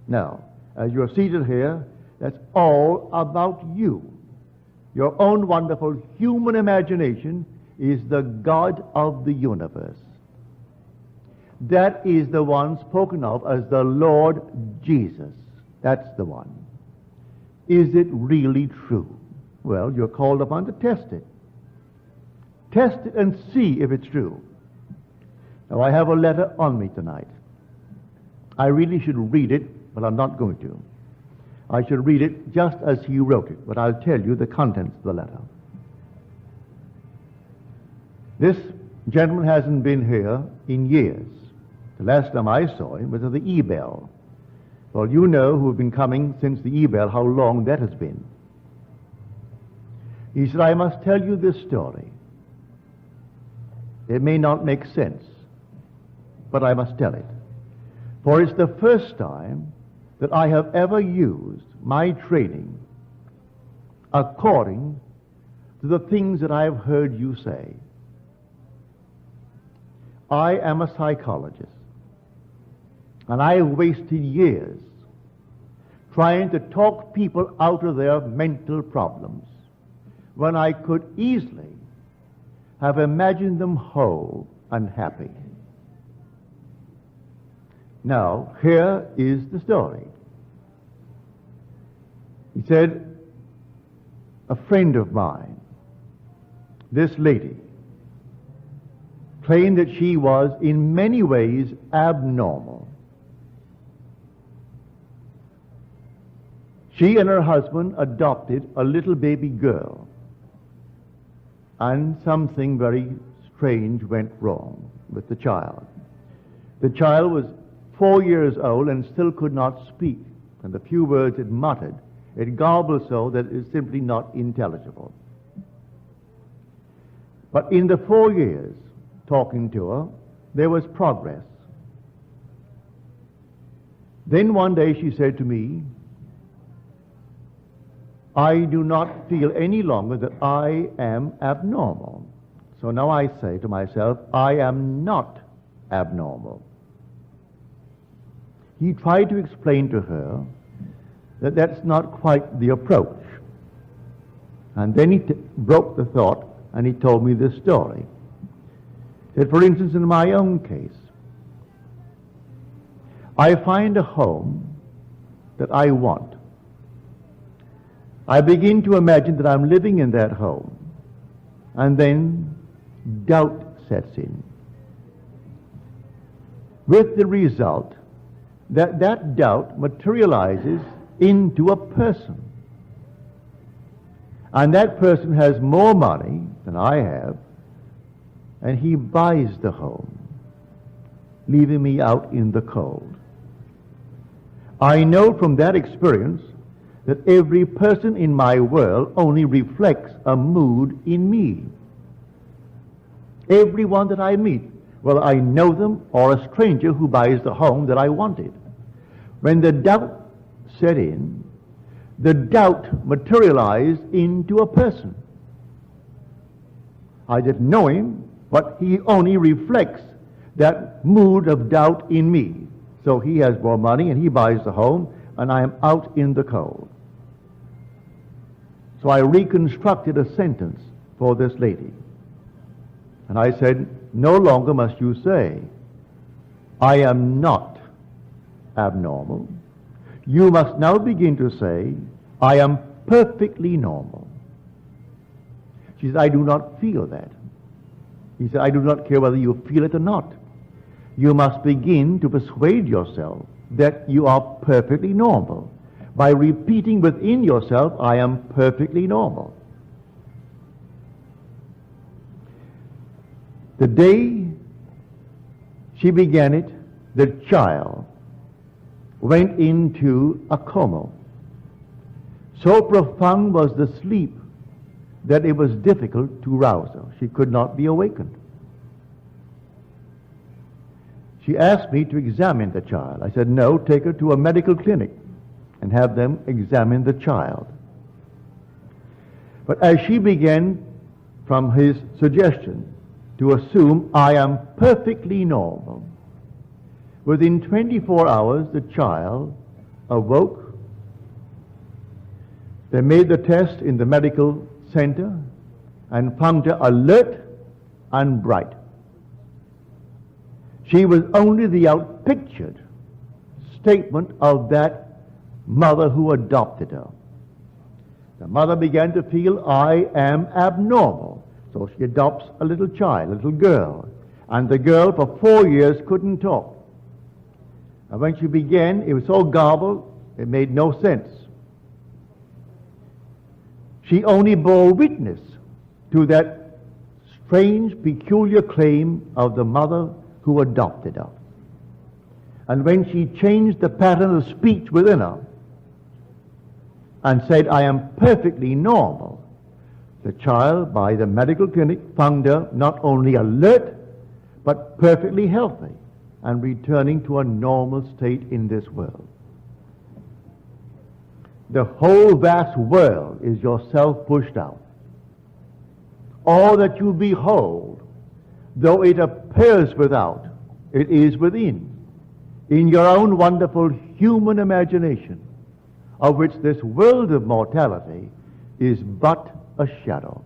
Now, as you're seated here, that's all about you. Your own wonderful human imagination is the God of the universe. That is the one spoken of as the Lord Jesus. That's the one. Is it really true? Well, you're called upon to test it. Test it and see if it's true. Now, I have a letter on me tonight. I really should read it, but I'm not going to. I should read it just as he wrote it, but I'll tell you the contents of the letter. This gentleman hasn't been here in years. The last time I saw him was at the E-Bell. Well, you know, who have been coming since the E-Bell, how long that has been. He said, I must tell you this story. It may not make sense, but I must tell it. For it's the first time that I have ever used my training according to the things that I have heard you say. I am a psychologist, and I have wasted years trying to talk people out of their mental problems when I could easily have imagined them whole and happy. Now, here is the story. He said, a friend of mine, this lady, claimed that she was in many ways abnormal. She and her husband adopted a little baby girl, and something very strange went wrong with the child. The child was 4 years old and still could not speak, and the few words it muttered, it garbled so that it is simply not intelligible. But in the 4 years talking to her, there was progress. Then one day she said to me, I do not feel any longer that I am abnormal. So now I say to myself, I am not abnormal. He tried to explain to her that that's not quite the approach. And then he broke the thought and he told me this story. He said, for instance, in my own case, I find a home that I want. I begin to imagine that I'm living in that home, and then doubt sets in, with the result that that doubt materializes into a person. And that person has more money than I have, and he buys the home, leaving me out in the cold. I know from that experience that every person in my world only reflects a mood in me. Everyone that I meet, whether I know them or a stranger who buys the home that I wanted. When the doubt set in, the doubt materialized into a person. I didn't know him, but he only reflects that mood of doubt in me. So he has more money and he buys the home, and I am out in the cold. So I reconstructed a sentence for this lady. And I said, no longer must you say, I am not abnormal. You must now begin to say, I am perfectly normal. She said, I do not feel that. He said, I do not care whether you feel it or not. You must begin to persuade yourself that you are perfectly normal by repeating within yourself, I am perfectly normal. The day she began it, the child went into a coma. So profound was the sleep that it was difficult to rouse her. She could not be awakened. She asked me to examine the child. I said, no, take her to a medical clinic and have them examine the child. But as she began, from his suggestion, to assume I am perfectly normal, within 24 hours the child awoke. They made the test in the medical center and found her alert and bright. She was only the outpictured statement of that mother who adopted her. The mother began to feel, I am abnormal. So she adopts a little child, a little girl. And the girl for 4 years couldn't talk. And when she began, it was so garbled, it made no sense. She only bore witness to that strange, peculiar claim of the mother who adopted her. And when she changed the pattern of speech within her and said, I am perfectly normal, the child, by the medical clinic, found her not only alert, but perfectly healthy and returning to a normal state in this world. The whole vast world is yourself pushed out. All that you behold, though it appears without, it is within, in your own wonderful human imagination, of which this world of mortality is but a shadow.